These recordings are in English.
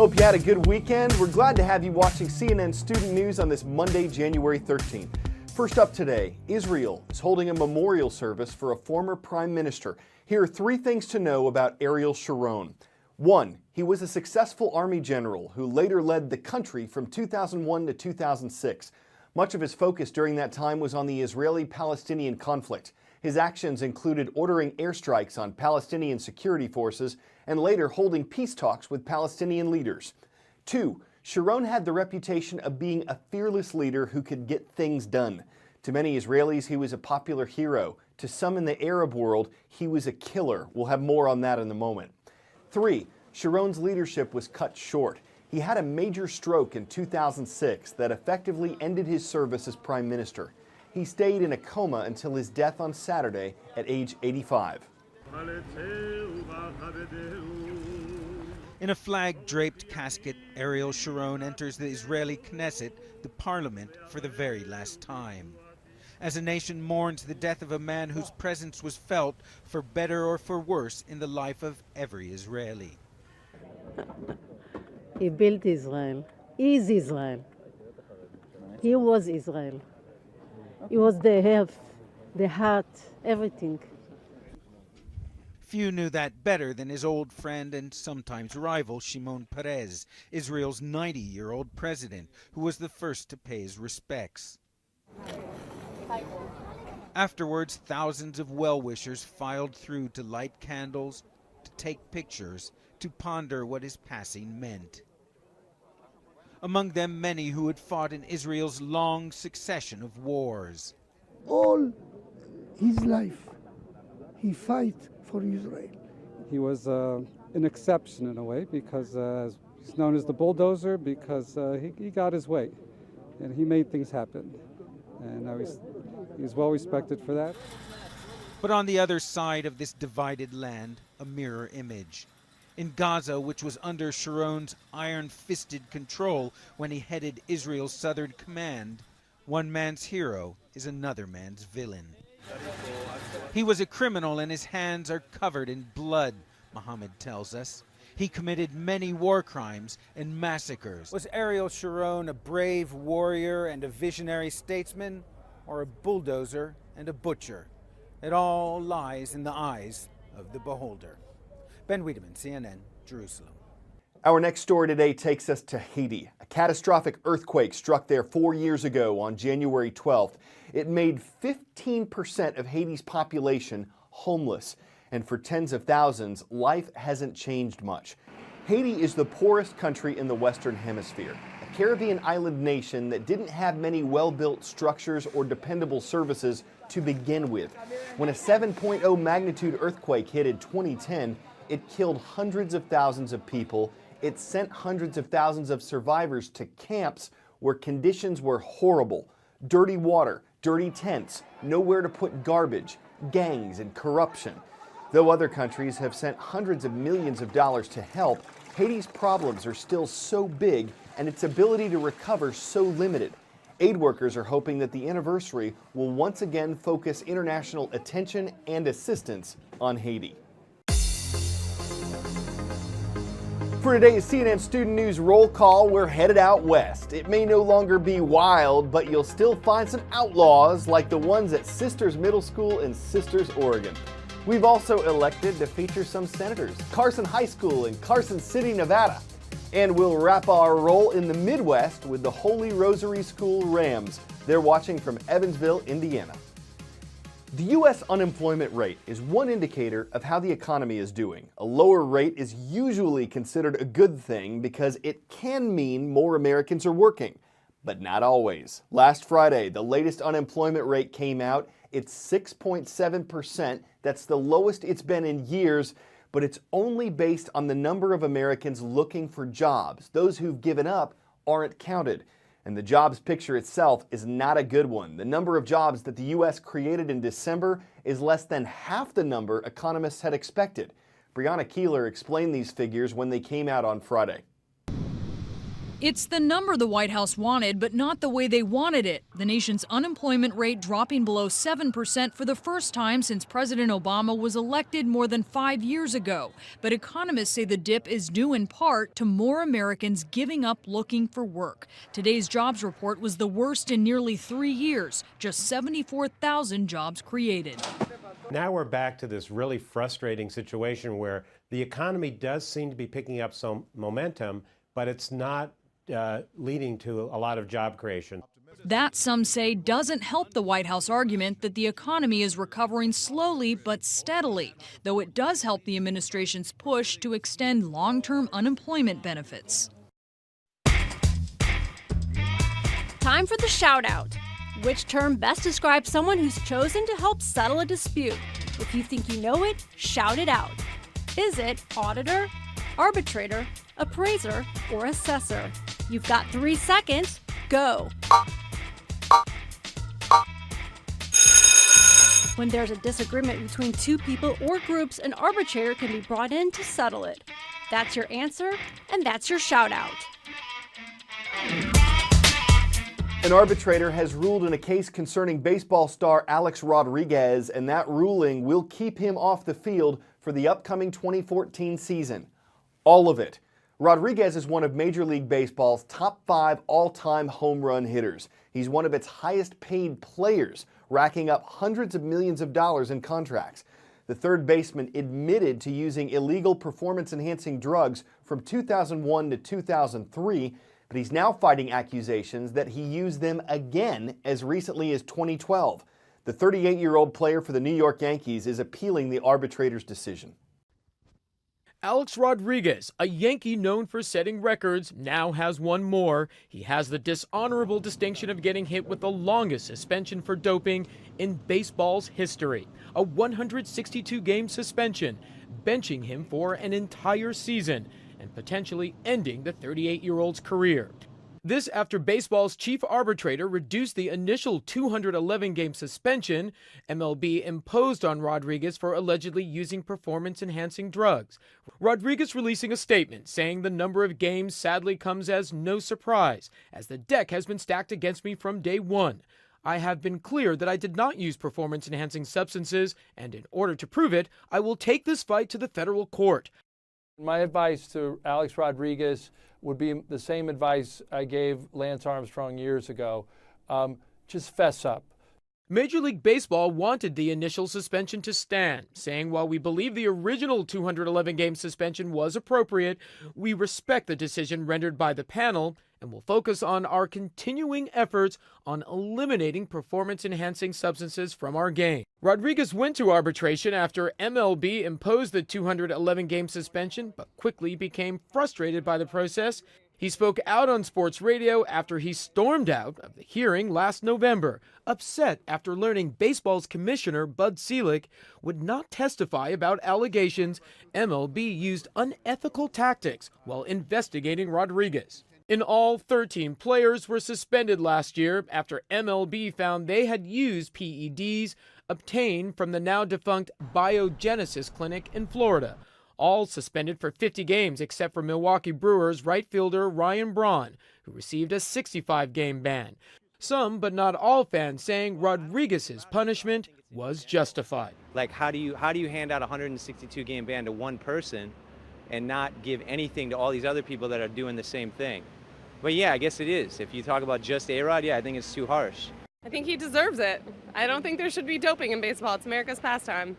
Hope you had a good weekend. We're glad to have you watching CNN Student News on this Monday, January 13th. First up today, Israel is holding a memorial service for a former prime minister. Here are 3 things to know about Ariel Sharon. 1, he was a successful army general who later led the country from 2001 to 2006. Much of his focus during that time was on the Israeli-Palestinian conflict. His actions included ordering airstrikes on Palestinian security forces and later holding peace talks with Palestinian leaders. 2, Sharon had the reputation of being a fearless leader who could get things done. To many Israelis, he was a popular hero. To some in the Arab world, he was a killer. We'll have more on that in a moment. 3, Sharon's leadership was cut short. He had a major stroke in 2006 that effectively ended his service as prime minister. He stayed in a coma until his death on Saturday at age 85. In a flag-draped casket, Ariel Sharon enters the Israeli Knesset, the parliament, for the very last time. As a nation mourns the death of a man whose presence was felt, for better or for worse, in the life of every Israeli. He built Israel. He is Israel. He was Israel. He was the health, the heart, everything. Few knew that better than his old friend and sometimes rival Shimon Peres, Israel's 90-year-old president, who was the first to pay his respects. Afterwards, thousands of well-wishers filed through to light candles, to take pictures, to ponder what his passing meant. Among them, many who had fought in Israel's long succession of wars. All his life, he fight for Israel. He was an exception in a way because he's known as the bulldozer because he got his way and he made things happen. And he's well respected for that. But on the other side of this divided land, a mirror image. In Gaza, which was under Sharon's iron-fisted control when he headed Israel's southern command, one man's hero is another man's villain. He was a criminal and his hands are covered in blood, Muhammad tells us. He committed many war crimes and massacres. Was Ariel Sharon a brave warrior and a visionary statesman, or a bulldozer and a butcher? It all lies in the eyes of the beholder. Ben Wiedemann, CNN, Jerusalem. Our next story today takes us to Haiti. A catastrophic earthquake struck there 4 years ago on January 12th. It made 15% of Haiti's population homeless. And for tens of thousands, life hasn't changed much. Haiti is the poorest country in the Western Hemisphere, a Caribbean island nation that didn't have many well-built structures or dependable services to begin with. When a 7.0 magnitude earthquake hit in 2010, it killed hundreds of thousands of people. It sent hundreds of thousands of survivors to camps where conditions were horrible. Dirty water, dirty tents, nowhere to put garbage, gangs, and corruption. Though other countries have sent hundreds of millions of dollars to help, Haiti's problems are still so big and its ability to recover so limited. Aid workers are hoping that the anniversary will once again focus international attention and assistance on Haiti. For today's CNN Student News Roll Call, we're headed out west. It may no longer be wild, but you'll still find some outlaws like the ones at Sisters Middle School in Sisters, Oregon. We've also elected to feature some senators, Carson High School in Carson City, Nevada. And we'll wrap our roll in the Midwest with the Holy Rosary School Rams. They're watching from Evansville, Indiana. The U.S. unemployment rate is one indicator of how the economy is doing. A lower rate is usually considered a good thing because it can mean more Americans are working, but not always. Last Friday, the latest unemployment rate came out. It's 6.7%. That's the lowest it's been in years, but it's only based on the number of Americans looking for jobs. Those who've given up aren't counted. And the jobs picture itself is not a good one. The number of jobs that the U.S. created in December is less than half the number economists had expected. Brianna Keeler explained these figures when they came out on Friday. It's the number the White House wanted, but not the way they wanted it. The nation's unemployment rate dropping below 7% for the first time since President Obama was elected more than 5 years ago. But economists say the dip is due in part to more Americans giving up looking for work. Today's jobs report was the worst in nearly 3 years, just 74,000 jobs created. Now we're back to this really frustrating situation where the economy does seem to be picking up some momentum, but it's not leading to a lot of job creation. That, some say, doesn't help the White House argument that the economy is recovering slowly but steadily, though it does help the administration's push to extend long-term unemployment benefits. Time for the shout-out. Which term best describes someone who's chosen to help settle a dispute? If you think you know it, shout it out. Is it auditor, arbitrator, appraiser, or assessor? You've got 3 seconds. Go. When there's a disagreement between two people or groups, an arbitrator can be brought in to settle it. That's your answer, and that's your shout out. An arbitrator has ruled in a case concerning baseball star Alex Rodriguez, and that ruling will keep him off the field for the upcoming 2014 season. All of it. Rodriguez is one of Major League Baseball's top 5 all-time home run hitters. He's one of its highest paid players, racking up hundreds of millions of dollars in contracts. The third baseman admitted to using illegal performance-enhancing drugs from 2001 to 2003, but he's now fighting accusations that he used them again as recently as 2012. The 38-year-old player for the New York Yankees is appealing the arbitrator's decision. Alex Rodriguez, a Yankee known for setting records, now has one more. He has the dishonorable distinction of getting hit with the longest suspension for doping in baseball's history, a 162-game suspension, benching him for an entire season and potentially ending the 38-year-old's career. This after baseball's chief arbitrator reduced the initial 211-game suspension MLB imposed on Rodriguez for allegedly using performance-enhancing drugs. Rodriguez releasing a statement saying the number of games sadly comes as no surprise, as the deck has been stacked against me from day one. I have been clear that I did not use performance-enhancing substances, and in order to prove it, I will take this fight to the federal court. My advice to Alex Rodriguez would be the same advice I gave Lance Armstrong years ago. Just fess up. Major League Baseball wanted the initial suspension to stand, saying while we believe the original 211-game suspension was appropriate, we respect the decision rendered by the panel and will focus on our continuing efforts on eliminating performance-enhancing substances from our game. Rodriguez went to arbitration after MLB imposed the 211-game suspension, but quickly became frustrated by the process. He spoke out on sports radio after he stormed out of the hearing last November, upset after learning baseball's commissioner, Bud Selig, would not testify about allegations MLB used unethical tactics while investigating Rodriguez. In all, 13 players were suspended last year after MLB found they had used PEDs obtained from the now-defunct Biogenesis Clinic in Florida. All suspended for 50 games except for Milwaukee Brewers right fielder Ryan Braun, who received a 65-game ban. Some, but not all fans saying Rodriguez's punishment was justified. Like, how do you hand out a 162-game ban to one person and not give anything to all these other people that are doing the same thing? But yeah, I guess it is. If you talk about just A-Rod, yeah, I think it's too harsh. I think he deserves it. I don't think there should be doping in baseball. It's America's pastime.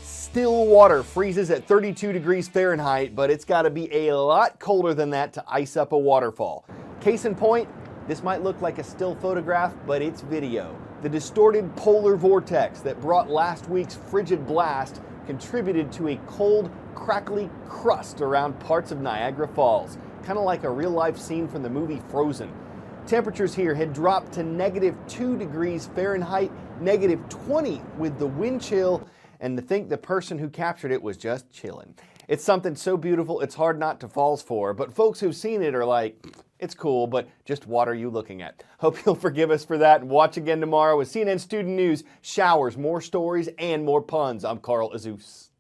Still water freezes at 32 degrees Fahrenheit, but it's got to be a lot colder than that to ice up a waterfall. Case in point, this might look like a still photograph, but it's video. The distorted polar vortex that brought last week's frigid blast contributed to a cold, crackly crust around parts of Niagara Falls, kind of like a real-life scene from the movie Frozen. Temperatures here had dropped to -2 degrees Fahrenheit, -20 with the wind chill, and to think the person who captured it was just chilling. It's something so beautiful it's hard not to falls for, but folks who've seen it are like, it's cool, but just what are you looking at? Hope you'll forgive us for that and watch again tomorrow with CNN Student News, showers, more stories, and more puns. I'm Carl Azus.